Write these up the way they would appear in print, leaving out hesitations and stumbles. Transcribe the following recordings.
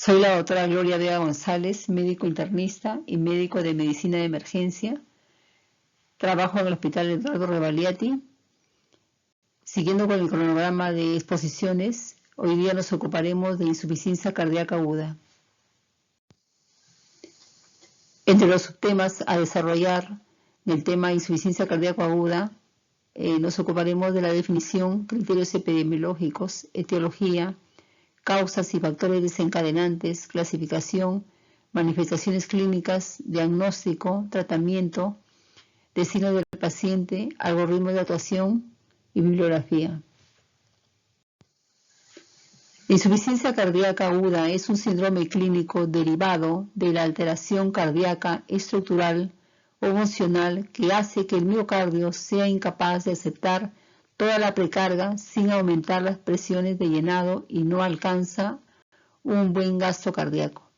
Soy la doctora Gloria Vega González, médico internista y médico de medicina de emergencia. Trabajo en el Hospital Eduardo Rebagliati. Siguiendo con el cronograma de exposiciones, hoy día nos ocuparemos de insuficiencia cardíaca aguda. Entre los subtemas a desarrollar del tema insuficiencia cardíaca aguda, nos ocuparemos de la definición, criterios epidemiológicos, etiología, causas y factores desencadenantes, clasificación, manifestaciones clínicas, diagnóstico, tratamiento, destino del paciente, algoritmo de actuación y bibliografía. La insuficiencia cardíaca aguda es un síndrome clínico derivado de la alteración cardíaca estructural o funcional que hace que el miocardio sea incapaz de aceptar toda la precarga sin aumentar las presiones de llenado y no alcanza un buen gasto cardíaco,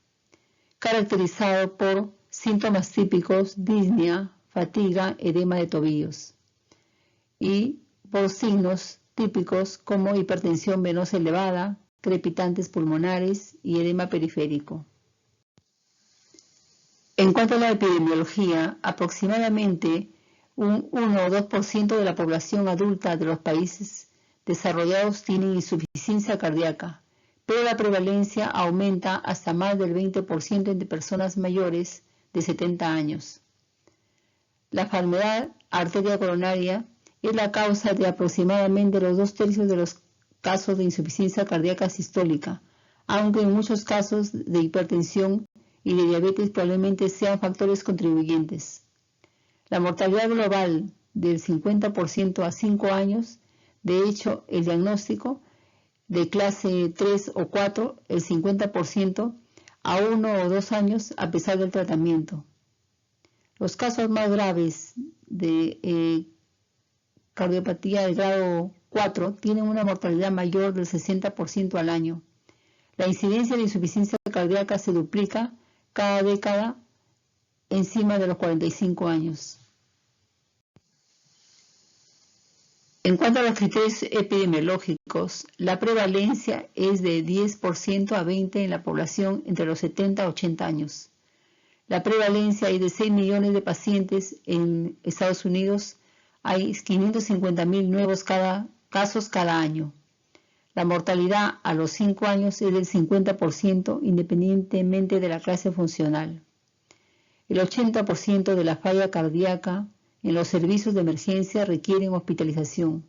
caracterizado por síntomas típicos, disnea, fatiga, edema de tobillos, y por signos típicos como hipertensión venosa elevada, crepitantes pulmonares y edema periférico. En cuanto a la epidemiología, aproximadamente un 1 o 2% de la población adulta de los países desarrollados tienen insuficiencia cardíaca, pero la prevalencia aumenta hasta más del 20% entre personas mayores de 70 años. La enfermedad arteria coronaria es la causa de aproximadamente los 2/3 de los casos de insuficiencia cardíaca sistólica, aunque en muchos casos de hipertensión y de diabetes probablemente sean factores contribuyentes. La mortalidad global del 50% a 5 años, de hecho el diagnóstico de clase 3 o 4, el 50% a 1 o 2 años a pesar del tratamiento. Los casos más graves de cardiopatía de grado 4 tienen una mortalidad mayor del 60% al año. La incidencia de insuficiencia cardíaca se duplica cada década encima de los 45 años. En cuanto a los criterios epidemiológicos, la prevalencia es de 10% a 20% en la población entre los 70 a 80 años. La prevalencia es de 6 millones de pacientes en Estados Unidos. Hay 550.000 nuevos casos cada año. La mortalidad a los 5 años es del 50% independientemente de la clase funcional. El 80% de la falla cardíaca en los servicios de emergencia requieren hospitalización.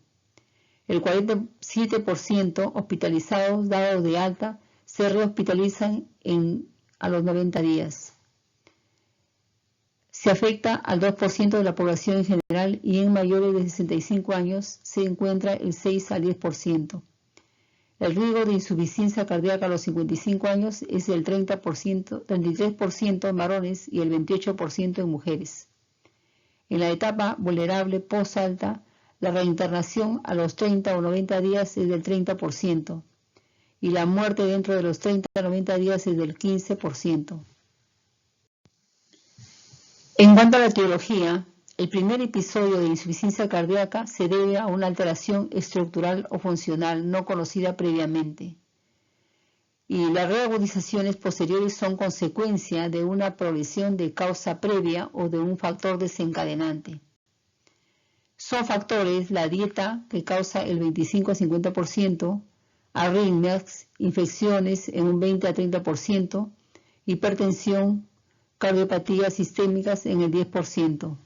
El 47% hospitalizados dados de alta se rehospitalizan a los 90 días. Se afecta al 2% de la población en general y en mayores de 65 años se encuentra el 6 al 10%. El riesgo de insuficiencia cardíaca a los 55 años es del 33% en varones y el 28% en mujeres. En la etapa vulnerable post-alta, la reinternación a los 30 o 90 días es del 30% y la muerte dentro de los 30 o 90 días es del 15%. En cuanto a la etiología, el primer episodio de insuficiencia cardíaca se debe a una alteración estructural o funcional no conocida previamente. Y las reagudizaciones posteriores son consecuencia de una progresión de causa previa o de un factor desencadenante. Son factores la dieta, que causa el 25 a 50%, arritmias, infecciones en un 20 a 30%, hipertensión, cardiopatías sistémicas en el 10%.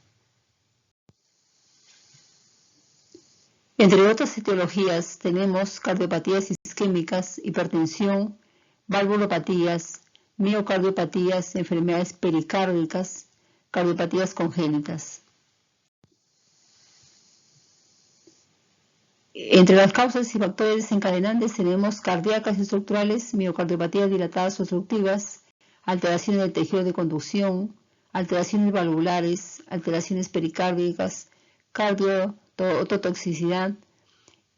Entre otras etiologías tenemos cardiopatías isquémicas, hipertensión, valvulopatías, miocardiopatías, enfermedades pericárdicas, cardiopatías congénitas. Entre las causas y factores desencadenantes tenemos cardíacas estructurales, miocardiopatías dilatadas obstructivas, alteraciones del tejido de conducción, alteraciones valvulares, alteraciones pericárdicas, cardiotoxicidad,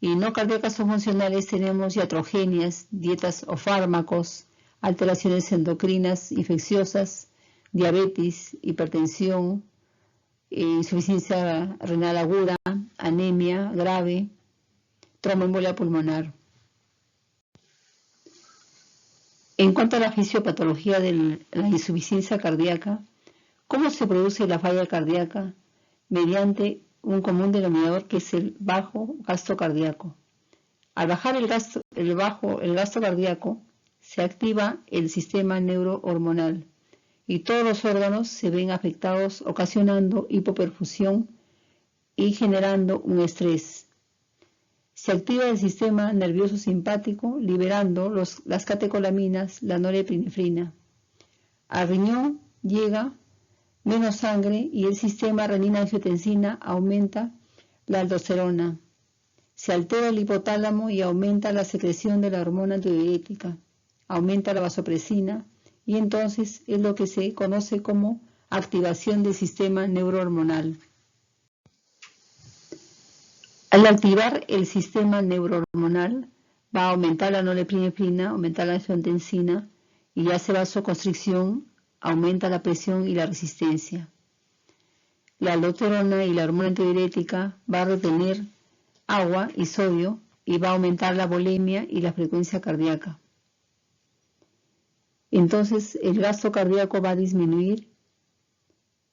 y no cardíacas o funcionales tenemos iatrogenias, dietas o fármacos, alteraciones endocrinas infecciosas, diabetes, hipertensión, insuficiencia renal aguda, anemia grave, tromboembolia pulmonar. En cuanto a la fisiopatología de la insuficiencia cardíaca, ¿cómo se produce la falla cardíaca? Mediante un común denominador que es el bajo gasto cardíaco. Al bajar el gasto cardíaco, se activa el sistema neurohormonal y todos los órganos se ven afectados, ocasionando hipoperfusión y generando un estrés. Se activa el sistema nervioso simpático, liberando las catecolaminas, la norepinefrina. Al riñón llega menos sangre y el sistema renina-angiotensina aumenta la aldosterona. Se altera el hipotálamo y aumenta la secreción de la hormona antidiurética. Aumenta la vasopresina y entonces es lo que se conoce como activación del sistema neurohormonal. Al activar el sistema neurohormonal, va a aumentar la norepinefrina, aumentar la angiotensina y hace vasoconstricción, aumenta la presión y la resistencia. La aldosterona y la hormona antidiurética va a retener agua y sodio y va a aumentar la volemia y la frecuencia cardíaca. Entonces el gasto cardíaco va a disminuir,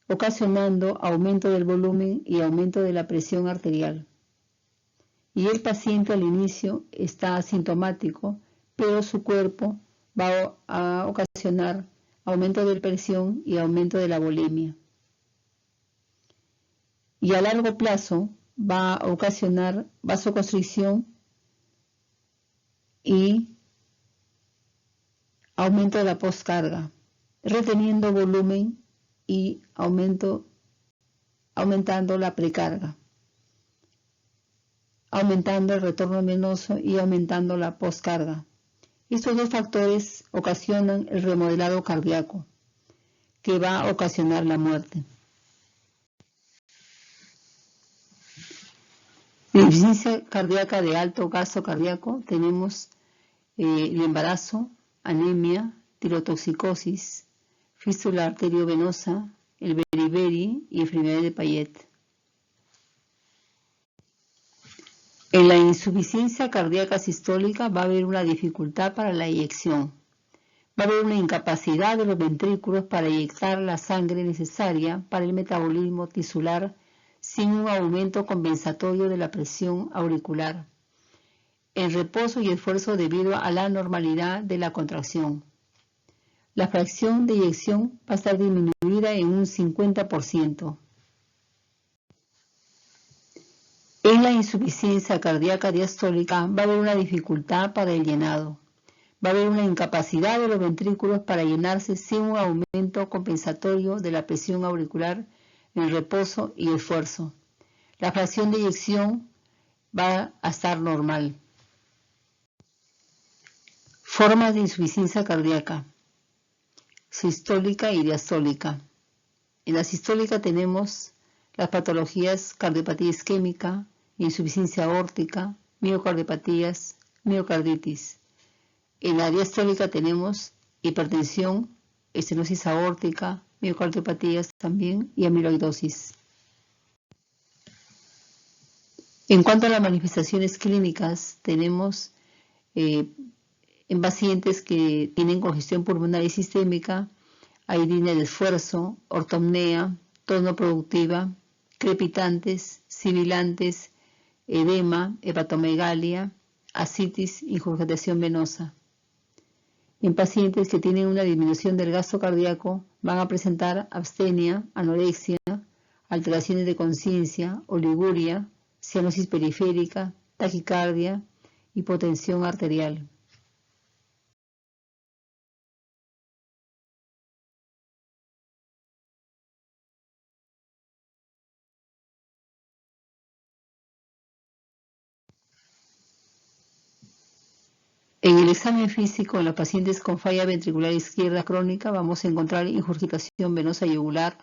ocasionando aumento del volumen y aumento de la presión arterial. Y el paciente al inicio está asintomático, pero su cuerpo va a ocasionar aumento de presión y aumento de la volemia. Y a largo plazo va a ocasionar vasoconstricción y aumento de la postcarga, reteniendo volumen y aumentando la precarga, aumentando el retorno venoso y aumentando la postcarga. Estos dos factores ocasionan el remodelado cardíaco, que va a ocasionar la muerte. En insuficiencia cardíaca de alto gasto cardíaco tenemos el embarazo, anemia, tirotoxicosis, fístula arteriovenosa, el beriberi y enfermedad de Payet. En la insuficiencia cardíaca sistólica va a haber una dificultad para la eyección. Va a haber una incapacidad de los ventrículos para eyectar la sangre necesaria para el metabolismo tisular sin un aumento compensatorio de la presión auricular, en reposo y esfuerzo debido a la normalidad de la contracción. La fracción de eyección va a estar disminuida en un 50%. En la insuficiencia cardíaca diastólica va a haber una dificultad para el llenado. Va a haber una incapacidad de los ventrículos para llenarse sin un aumento compensatorio de la presión auricular en reposo y esfuerzo. La fracción de eyección va a estar normal. Formas de insuficiencia cardíaca: sistólica y diastólica. En la sistólica tenemos las patologías cardiopatía isquémica, insuficiencia aórtica, miocardiopatías, miocarditis. En la diastólica tenemos hipertensión, estenosis aórtica, miocardiopatías también y amiloidosis. En cuanto a las manifestaciones clínicas, tenemos en pacientes que tienen congestión pulmonar y sistémica, hay disnea de esfuerzo, ortopnea, tos no productiva, crepitantes, sibilantes, edema, hepatomegalia, ascitis, ingurgitación venosa. En pacientes que tienen una disminución del gasto cardíaco van a presentar abstenia, anorexia, alteraciones de conciencia, oliguria, cianosis periférica, taquicardia, hipotensión arterial. En el examen físico en los pacientes con falla ventricular izquierda crónica vamos a encontrar ingurgitación venosa yugular,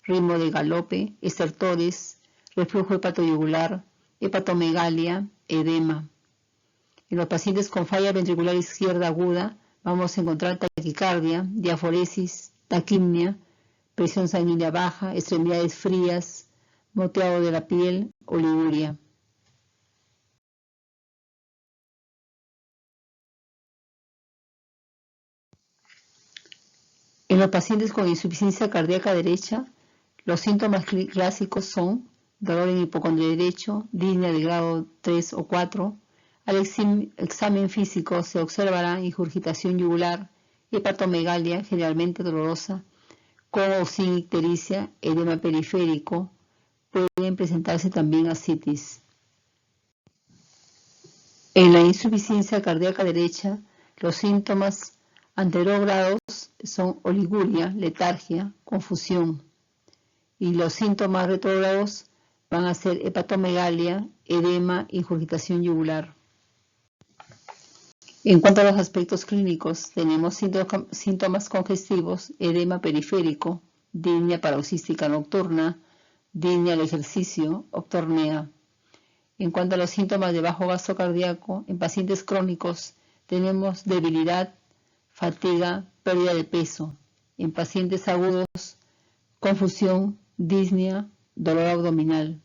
ritmo de galope, estertores, reflujo hepatoyugular, hepatomegalia, edema. En los pacientes con falla ventricular izquierda aguda vamos a encontrar taquicardia, diaforesis, taquimia, presión sanguínea baja, extremidades frías, moteado de la piel, oliguria. En los pacientes con insuficiencia cardíaca derecha, los síntomas clásicos son dolor en hipocondrio derecho, disnea de grado 3 o 4. Al examen físico se observará ingurgitación yugular, hepatomegalia generalmente dolorosa, con o sin ictericia, edema periférico. Pueden presentarse también ascitis. En la insuficiencia cardíaca derecha, los síntomas anterogradados son oliguria, letargia, confusión. Y los síntomas retrógrados van a ser hepatomegalia, edema, ingurgitación yugular. En cuanto a los aspectos clínicos, tenemos síntomas congestivos, edema periférico, disnea paroxística nocturna, disnea al ejercicio, octornea. En cuanto a los síntomas de bajo gasto cardíaco, en pacientes crónicos tenemos debilidad, fatiga, pérdida de peso. En pacientes agudos, confusión, disnea, dolor abdominal.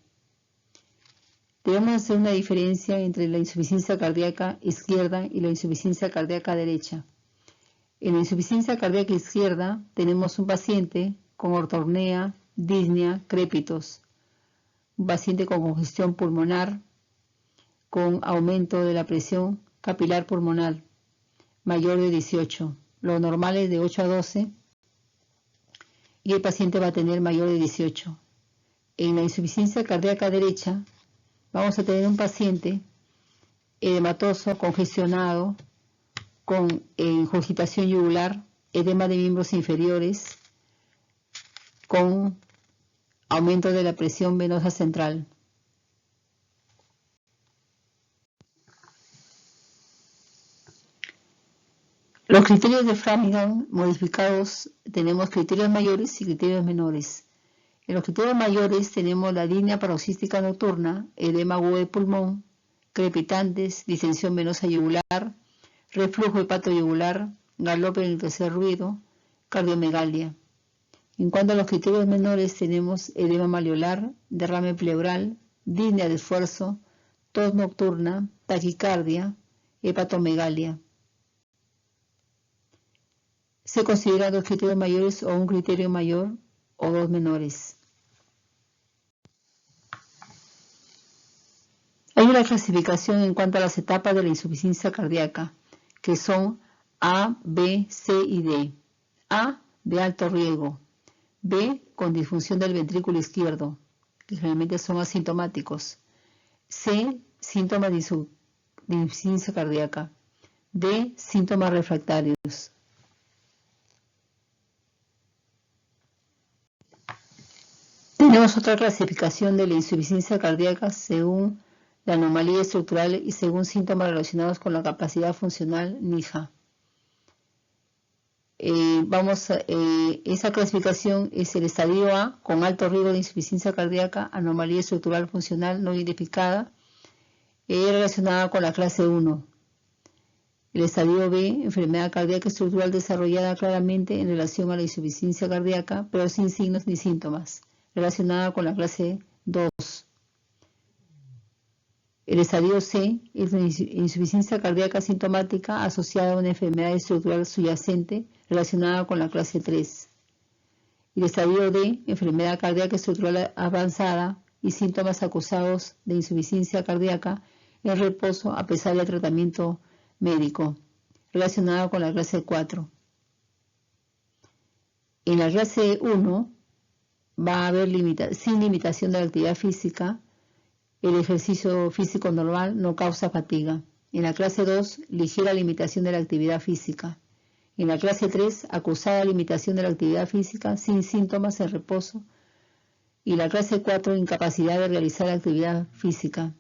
Debemos hacer una diferencia entre la insuficiencia cardíaca izquierda y la insuficiencia cardíaca derecha. En la insuficiencia cardíaca izquierda tenemos un paciente con ortornea, disnea, crépitos. Un paciente con congestión pulmonar, con aumento de la presión capilar pulmonar mayor de 18. Lo normal es de 8 a 12 y el paciente va a tener mayor de 18. En la insuficiencia cardíaca derecha vamos a tener un paciente edematoso, congestionado, con ingurgitación yugular, edema de miembros inferiores, con aumento de la presión venosa central. Los criterios de Framingham modificados, tenemos criterios mayores y criterios menores. En los criterios mayores tenemos la disnea paroxística nocturna, edema agudo de pulmón, crepitantes, distensión venosa yugular, reflujo hepatoyugular, galope en el tercer ruido, cardiomegalia. En cuanto a los criterios menores tenemos edema malleolar, derrame pleural, disnea de esfuerzo, tos nocturna, taquicardia, hepatomegalia. Se consideran dos criterios mayores o un criterio mayor o dos menores. Hay una clasificación en cuanto a las etapas de la insuficiencia cardíaca, que son A, B, C y D. A, de alto riesgo. B, con disfunción del ventrículo izquierdo, que generalmente son asintomáticos. C, síntomas de insuficiencia cardíaca. D, síntomas refractarios. Tenemos otra clasificación de la insuficiencia cardíaca según la anomalía estructural y según síntomas relacionados con la capacidad funcional NIHA. Esa clasificación es el estadio A, con alto riesgo de insuficiencia cardíaca, anomalía estructural funcional no identificada, relacionada con la clase 1. El estadio B, enfermedad cardíaca estructural desarrollada claramente en relación a la insuficiencia cardíaca, pero sin signos ni síntomas, relacionada con la clase 2. El estadio C es la insuficiencia cardíaca sintomática asociada a una enfermedad estructural subyacente relacionada con la clase 3. El estadio D, enfermedad cardíaca estructural avanzada y síntomas acusados de insuficiencia cardíaca en reposo a pesar del tratamiento médico, relacionada con la clase 4. En la clase 1 va a haber sin limitación de la actividad física. El ejercicio físico normal no causa fatiga. En la clase 2, ligera limitación de la actividad física. En la clase 3, acusada limitación de la actividad física sin síntomas en reposo. Y la clase 4, incapacidad de realizar la actividad física.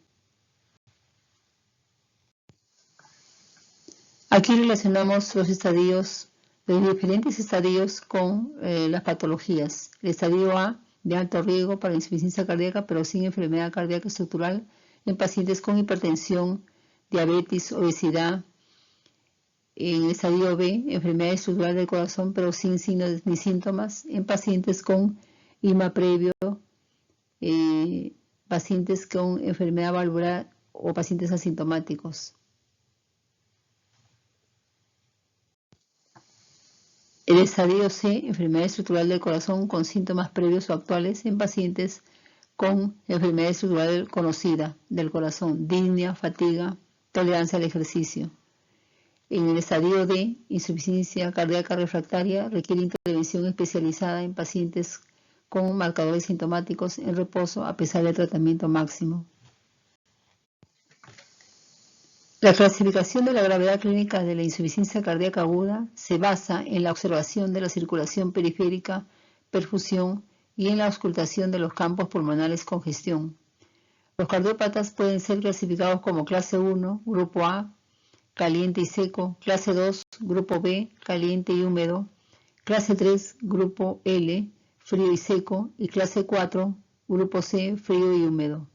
Aquí relacionamos los estadios, los diferentes estadios con las patologías. El estadio A, de alto riesgo para insuficiencia cardíaca, pero sin enfermedad cardíaca estructural en pacientes con hipertensión, diabetes, obesidad. En el estadio B, enfermedad estructural del corazón, pero sin signos ni síntomas en pacientes con IMA previo, pacientes con enfermedad valvular o pacientes asintomáticos. El estadio C, enfermedad estructural del corazón con síntomas previos o actuales en pacientes con enfermedad estructural conocida del corazón, disnea, fatiga, tolerancia al ejercicio. En el estadio D, insuficiencia cardíaca refractaria, requiere intervención especializada en pacientes con marcadores sintomáticos en reposo a pesar del tratamiento máximo. La clasificación de la gravedad clínica de la insuficiencia cardíaca aguda se basa en la observación de la circulación periférica, perfusión y en la auscultación de los campos pulmonares con gestión. Los cardiópatas pueden ser clasificados como clase 1, grupo A, caliente y seco, clase 2, grupo B, caliente y húmedo, clase 3, grupo L, frío y seco, y clase 4, grupo C, frío y húmedo.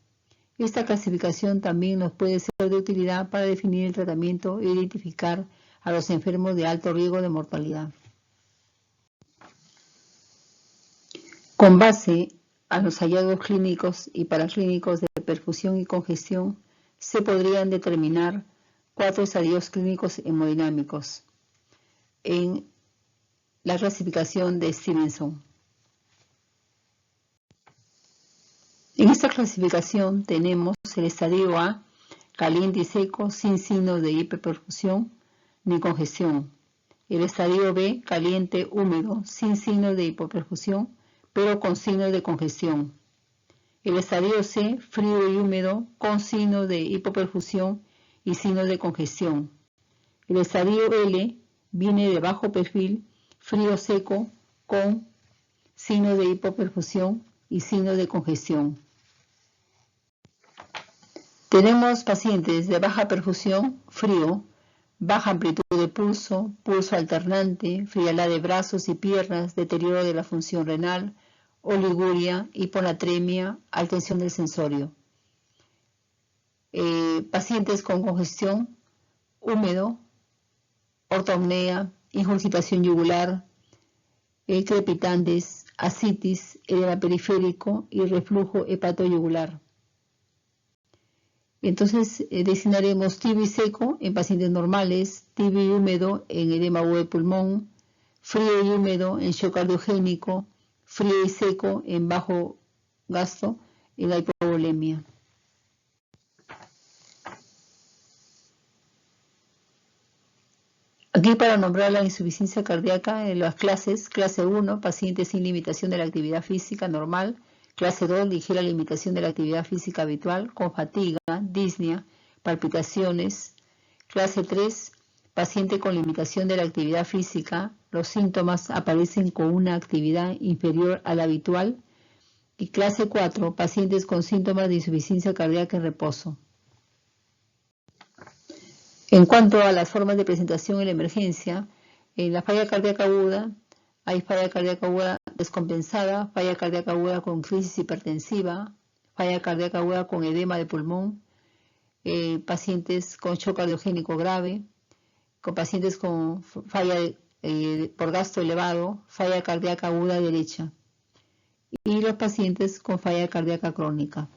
Esta clasificación también nos puede ser de utilidad para definir el tratamiento e identificar a los enfermos de alto riesgo de mortalidad. Con base a los hallazgos clínicos y paraclínicos de perfusión y congestión, se podrían determinar 4 estadios clínicos hemodinámicos en la clasificación de Stevenson. En esta clasificación tenemos el estadio A, caliente y seco, sin signos de hiperperfusión ni congestión. El estadio B, caliente, húmedo, sin signos de hipoperfusión, pero con signos de congestión. El estadio C, frío y húmedo, con signos de hipoperfusión y signos de congestión. El estadio L viene de bajo perfil, frío seco, con signos de hipoperfusión y signos de congestión. Tenemos pacientes de baja perfusión, frío, baja amplitud de pulso, pulso alternante, frialdad de brazos y piernas, deterioro de la función renal, oliguria, hiponatremia, alteración del sensorio. Pacientes con congestión, húmedo, ortopnea, ingurgitación yugular, crepitantes, ascitis, edema periférico y reflujo hepatoyugular. Entonces designaremos tibio y seco en pacientes normales, tibio y húmedo en edema agudo de pulmón, frío y húmedo en shock cardiogénico, frío y seco en bajo gasto en la hipovolemia. Aquí para nombrar la insuficiencia cardíaca en las clases, clase 1, pacientes sin limitación de la actividad física normal, clase 2, ligera limitación de la actividad física habitual, con fatiga, disnea, palpitaciones. Clase 3, paciente con limitación de la actividad física, los síntomas aparecen con una actividad inferior a la habitual. Y clase 4, pacientes con síntomas de insuficiencia cardíaca en reposo. En cuanto a las formas de presentación en la emergencia, en la falla cardíaca aguda, hay falla cardíaca aguda descompensada, falla cardíaca aguda con crisis hipertensiva, falla cardíaca aguda con edema de pulmón, pacientes con shock cardiogénico grave, con pacientes con falla por gasto elevado, falla cardíaca aguda derecha, y los pacientes con falla cardíaca crónica.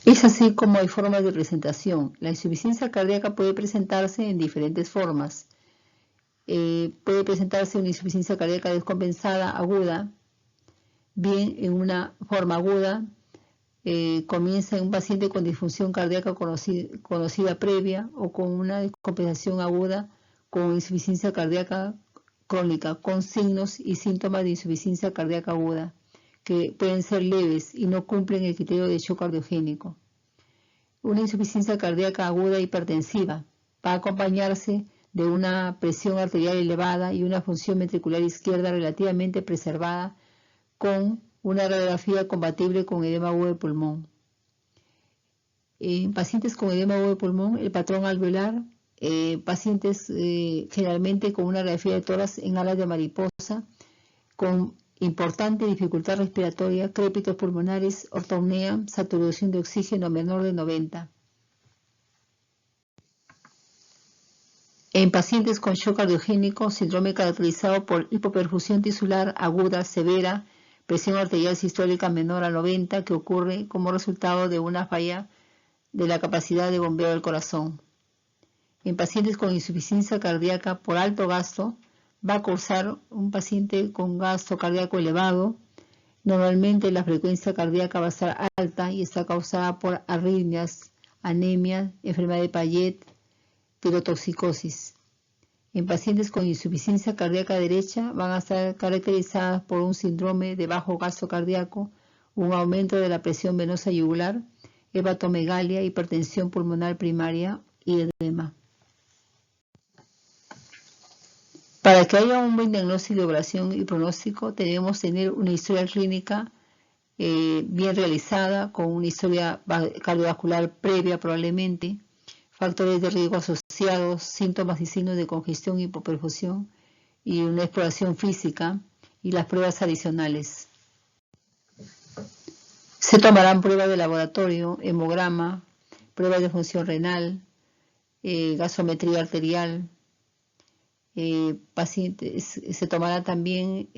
Es así como hay formas de presentación. La insuficiencia cardíaca puede presentarse en diferentes formas. Puede presentarse una insuficiencia cardíaca descompensada aguda, bien en una forma aguda, comienza en un paciente con disfunción cardíaca conocida previa o con una descompensación aguda con insuficiencia cardíaca crónica, con signos y síntomas de insuficiencia cardíaca aguda, que pueden ser leves y no cumplen el criterio de shock cardiogénico. Una insuficiencia cardíaca aguda hipertensiva va a acompañarse de una presión arterial elevada y una función ventricular izquierda relativamente preservada con una radiografía compatible con edema agudo de pulmón. En pacientes con edema agudo de pulmón, el patrón alveolar, pacientes generalmente con una radiografía de tórax en alas de mariposa, con importante dificultad respiratoria, crépitos pulmonares, ortopnea, saturación de oxígeno menor de 90. En pacientes con shock cardiogénico, síndrome caracterizado por hipoperfusión tisular aguda severa, presión arterial sistólica menor a 90, que ocurre como resultado de una falla de la capacidad de bombeo del corazón. En pacientes con insuficiencia cardíaca por alto gasto, va a causar un paciente con gasto cardíaco elevado. Normalmente la frecuencia cardíaca va a estar alta y está causada por arritmias, anemia, enfermedad de Payet, tirotoxicosis. En pacientes con insuficiencia cardíaca derecha van a estar caracterizadas por un síndrome de bajo gasto cardíaco, un aumento de la presión venosa yugular, hepatomegalia, hipertensión pulmonar primaria y edema. Para que haya un buen diagnóstico de evaluación y pronóstico, debemos tener una historia clínica bien realizada, con una historia cardiovascular previa probablemente, factores de riesgo asociados, síntomas y signos de congestión y hipoperfusión, y una exploración física y las pruebas adicionales. Se tomarán pruebas de laboratorio, hemograma, pruebas de función renal, gasometría arterial. Se tomará también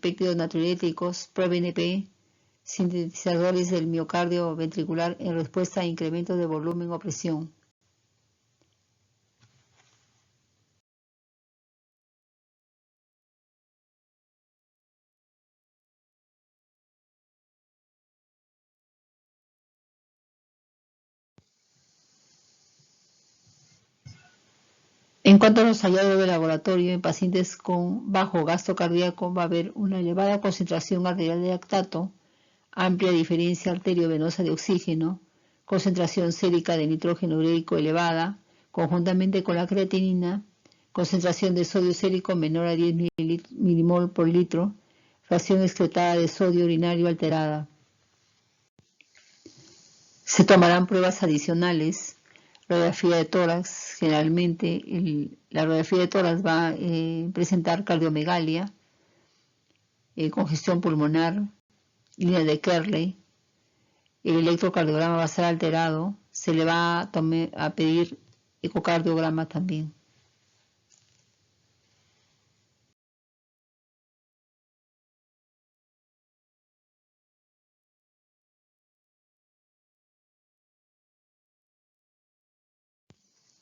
péptidos natriuréticos, ProBNP, sintetizadores del miocardio ventricular en respuesta a incrementos de volumen o presión. En cuanto a los hallazgos de laboratorio, en pacientes con bajo gasto cardíaco va a haber una elevada concentración arterial de lactato, amplia diferencia arteriovenosa de oxígeno, concentración sérica de nitrógeno ureico elevada, conjuntamente con la creatinina, concentración de sodio sérico menor a 10 milimol por litro, fracción excretada de sodio urinario alterada. Se tomarán pruebas adicionales. Radiografía de tórax, generalmente la radiografía de tórax va a presentar cardiomegalia, congestión pulmonar, línea de Kerley, el electrocardiograma va a estar alterado, se le va a pedir ecocardiograma también.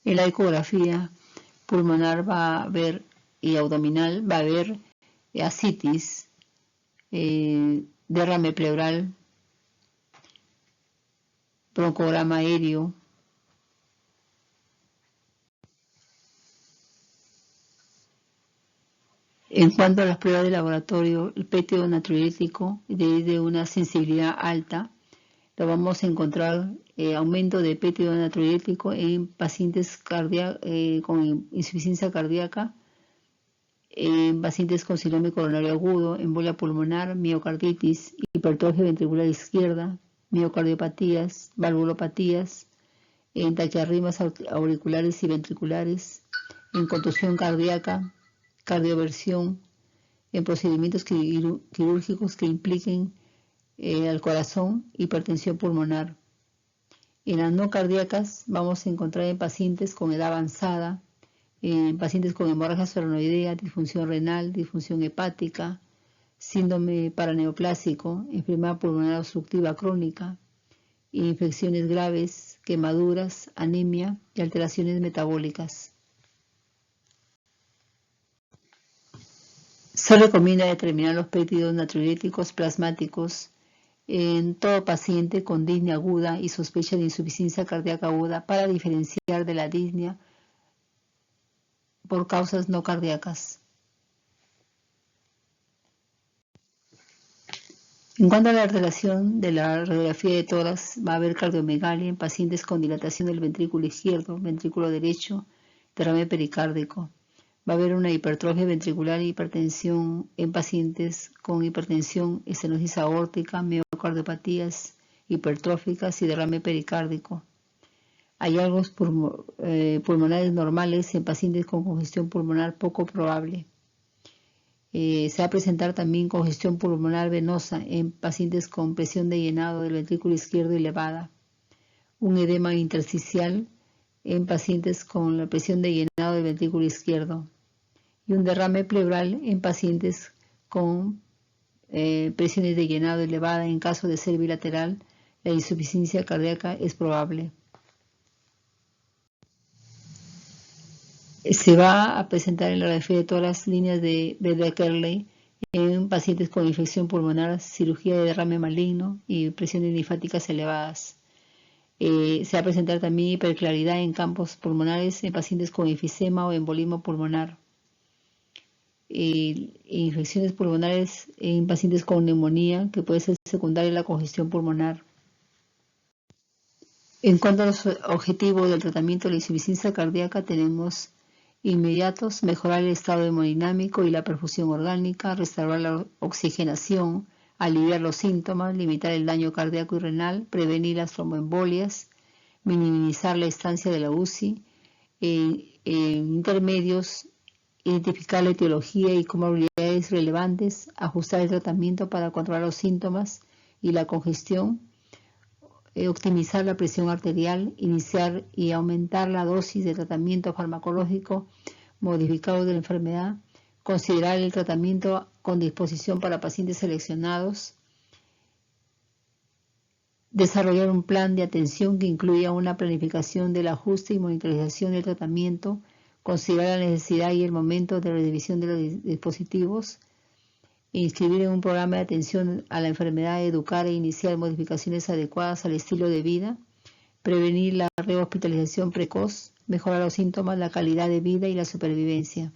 En la ecografía pulmonar va a haber y abdominal va a haber ascitis, derrame pleural, broncograma aéreo. En cuanto a las pruebas de laboratorio, el péptido natriurético de una sensibilidad alta, lo vamos a encontrar aumento de péptido natriurético en pacientes con insuficiencia cardíaca, en pacientes con síndrome coronario agudo, embolia pulmonar, miocarditis, hipertrofia ventricular izquierda, miocardiopatías, valvulopatías, en taquiarritmias auriculares y ventriculares, en contusión cardíaca, cardioversión, en procedimientos quirúrgicos que impliquen al corazón, hipertensión pulmonar. En las no cardíacas vamos a encontrar en pacientes con edad avanzada, en pacientes con hemorragia solenoidea, disfunción renal, disfunción hepática, síndrome paraneoplásico, enfermedad pulmonar obstructiva crónica, infecciones graves, quemaduras, anemia y alteraciones metabólicas. Se recomienda determinar los péptidos natriuréticos plasmáticos en todo paciente con disnea aguda y sospecha de insuficiencia cardíaca aguda para diferenciar de la disnea por causas no cardíacas. En cuanto a la relación de la radiografía de tórax, va a haber cardiomegalia en pacientes con dilatación del ventrículo izquierdo, ventrículo derecho, derrame pericárdico. Va a haber una hipertrofia ventricular y hipertensión en pacientes con hipertensión, estenosis aórtica, miocardiopatías hipertróficas y derrame pericárdico. Hallazgos pulmonares normales en pacientes con congestión pulmonar poco probable. Se va a presentar también congestión pulmonar venosa en pacientes con presión de llenado del ventrículo izquierdo elevada. Un edema intersticial en pacientes con la presión de llenado del ventrículo izquierdo. Y un derrame pleural en pacientes con presiones de llenado elevada. En caso de ser bilateral, la insuficiencia cardíaca es probable. Se va a presentar en la radiografía de todas las líneas de Beckerley en pacientes con infección pulmonar, cirugía de derrame maligno y presiones linfáticas elevadas. Se va a presentar también hiperclaridad en campos pulmonares en pacientes con enfisema o embolismo pulmonar. Infecciones pulmonares en pacientes con neumonía, que puede ser secundaria a la congestión pulmonar. En cuanto a los objetivos del tratamiento de la insuficiencia cardíaca, tenemos inmediatos: mejorar el estado hemodinámico y la perfusión orgánica, restaurar la oxigenación, aliviar los síntomas, limitar el daño cardíaco y renal, prevenir las tromboembolias, minimizar la estancia de la UCI. Intermedios: identificar la etiología y comorbilidades relevantes, ajustar el tratamiento para controlar los síntomas y la congestión, optimizar la presión arterial, iniciar y aumentar la dosis de tratamiento farmacológico modificado de la enfermedad, considerar el tratamiento con disposición para pacientes seleccionados, desarrollar un plan de atención que incluya una planificación del ajuste y monitorización del tratamiento, considerar la necesidad y el momento de revisión de los dispositivos, inscribir en un programa de atención a la enfermedad, educar e iniciar modificaciones adecuadas al estilo de vida, prevenir la rehospitalización precoz, mejorar los síntomas, la calidad de vida y la supervivencia.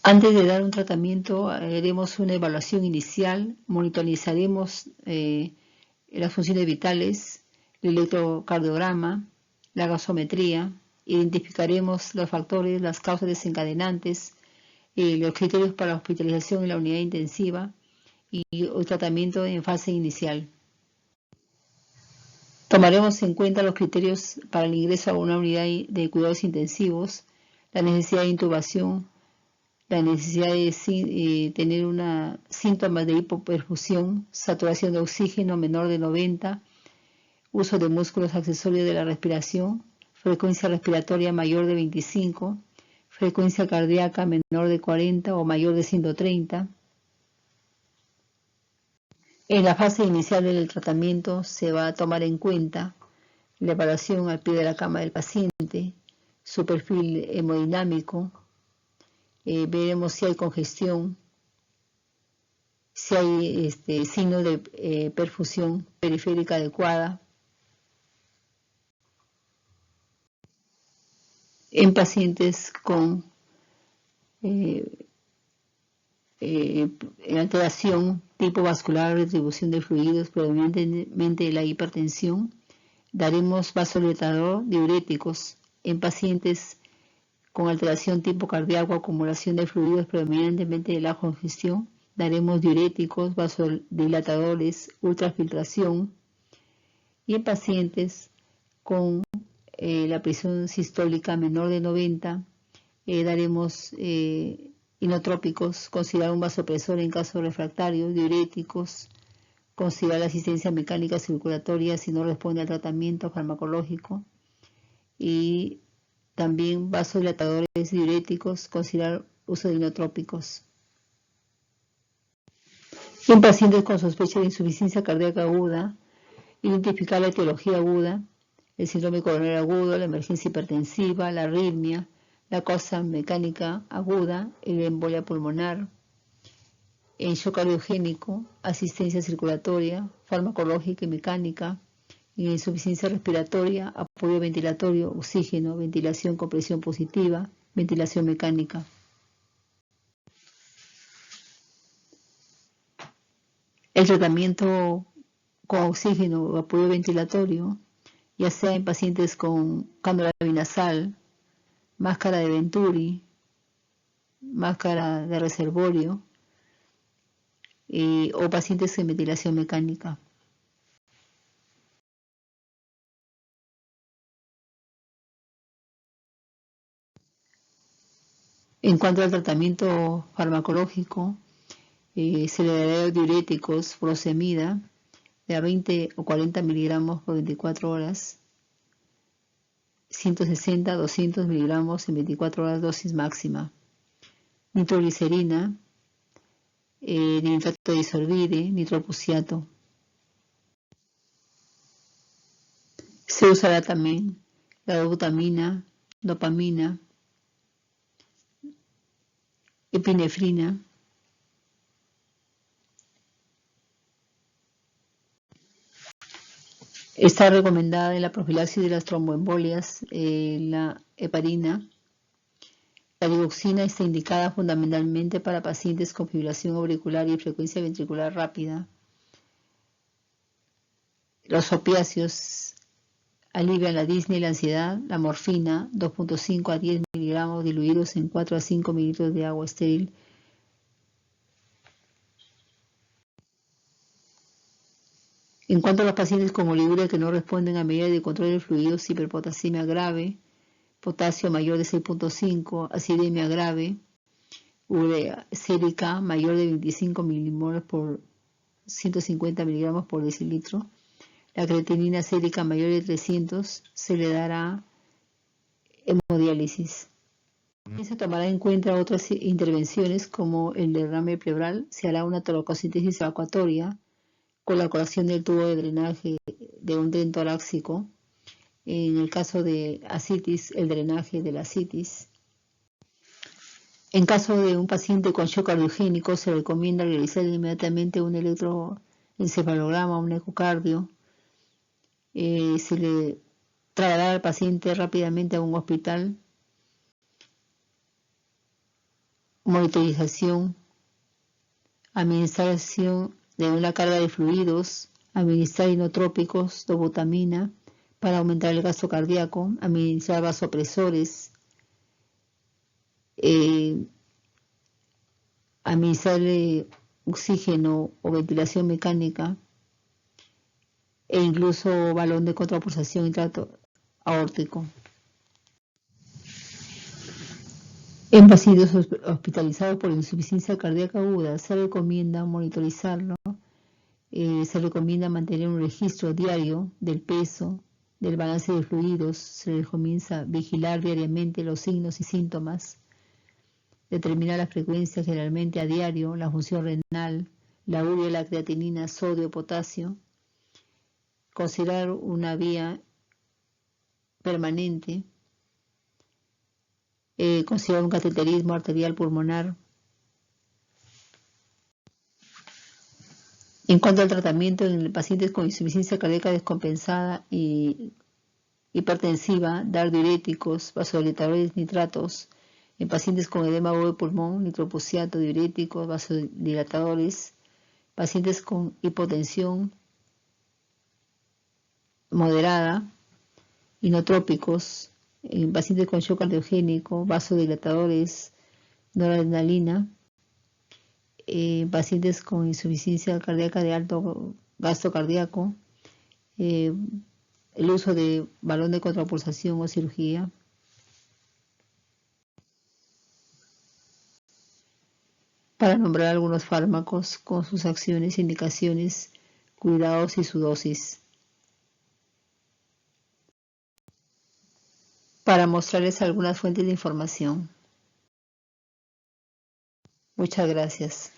Antes de dar un tratamiento, haremos una evaluación inicial, monitorizaremos las funciones vitales, el electrocardiograma, la gasometría, identificaremos los factores, las causas desencadenantes, los criterios para la hospitalización en la unidad intensiva y el tratamiento en fase inicial. Tomaremos en cuenta los criterios para el ingreso a una unidad de cuidados intensivos, la necesidad de intubación, la necesidad de tener síntomas de hipoperfusión, saturación de oxígeno menor de 90, uso de músculos accesorios de la respiración, frecuencia respiratoria mayor de 25, frecuencia cardíaca menor de 40 o mayor de 130. En la fase inicial del tratamiento se va a tomar en cuenta la evaluación al pie de la cama del paciente, su perfil hemodinámico, veremos si hay congestión, si hay signos de perfusión periférica adecuada. En pacientes con alteración tipo vascular, retribución de fluidos, predominantemente de la hipertensión, daremos vasodilatador, diuréticos. En pacientes con alteración tipo cardíaco, acumulación de fluidos, predominantemente de la congestión, daremos diuréticos, vasodilatadores, ultrafiltración. Y en pacientes con la presión sistólica menor de 90, daremos inotrópicos, considerar un vasopresor en caso refractario, diuréticos, considerar la asistencia mecánica circulatoria si no responde al tratamiento farmacológico, y también vasodilatadores, diuréticos, considerar uso de inotrópicos. En pacientes con sospecha de insuficiencia cardíaca aguda, identificar la etiología aguda, el síndrome coronario agudo, la emergencia hipertensiva, la arritmia, la causa mecánica aguda, la embolia pulmonar, el shock cardiogénico, asistencia circulatoria, farmacológica y mecánica, insuficiencia respiratoria, apoyo ventilatorio, oxígeno, ventilación con presión positiva, ventilación mecánica. El tratamiento con oxígeno o apoyo ventilatorio, ya sea en pacientes con cánula binasal, máscara de Venturi, máscara de reservorio, o pacientes en ventilación mecánica. En cuanto al tratamiento farmacológico, se le dará diuréticos, furosemida, de a 20 o 40 miligramos por 24 horas, 160 a 200 miligramos en 24 horas dosis máxima, nitroglicerina, nitrato de disolvide, nitroprusiato. Se usará también la dobutamina, dopamina, epinefrina. Está recomendada en la profilaxis de las tromboembolias, la heparina. La digoxina está indicada fundamentalmente para pacientes con fibrilación auricular y frecuencia ventricular rápida. Los opiáceos alivian la disnea y la ansiedad. La morfina, 2.5 a 10 miligramos diluidos en 4 a 5 mililitros de agua estéril. En cuanto a los pacientes con oliguria que no responden a medidas de control de fluidos, hiperpotasemia grave, potasio mayor de 6.5, acidemia grave, urea sérica mayor de 25 milimoles por 150 miligramos por decilitro, la creatinina sérica mayor de 300, se le dará hemodiálisis. Se tomará en cuenta otras intervenciones como el derrame pleural, se hará una toracocentesis evacuatoria con la colación del tubo de drenaje de un tren torácico. En el caso de ascitis, el drenaje de la ascitis. En caso de un paciente con shock cardiogénico, se recomienda realizar inmediatamente un electroencefalograma, un ecocardio. Se le trasladará al paciente rápidamente a un hospital. Monitorización, administración de una carga de fluidos, administrar inotrópicos, dobutamina, para aumentar el gasto cardíaco, administrar vasopresores, administrarle oxígeno o ventilación mecánica e incluso balón de contrapulsación y trato aórtico. En pacientes hospitalizados por insuficiencia cardíaca aguda se recomienda monitorizarlo, se recomienda mantener un registro diario del peso, del balance de fluidos, se les comienza a vigilar diariamente los signos y síntomas, determinar la frecuencia generalmente a diario, la función renal, la urea, la creatinina, sodio, potasio, considerar una vía permanente, considerar un cateterismo arterial pulmonar. En cuanto al tratamiento en pacientes con insuficiencia cardíaca descompensada y hipertensiva, dar diuréticos, vasodilatadores, nitratos. En pacientes con edema agudo de pulmón, nitroprusiato, diuréticos, vasodilatadores. Pacientes con hipotensión moderada, inotrópicos. En pacientes con shock cardiogénico, vasodilatadores, noradrenalina. En pacientes con insuficiencia cardíaca de alto gasto cardíaco, el uso de balón de contrapulsación o cirugía. Para nombrar algunos fármacos con sus acciones, indicaciones, cuidados y su dosis. Para mostrarles algunas fuentes de información. Muchas gracias.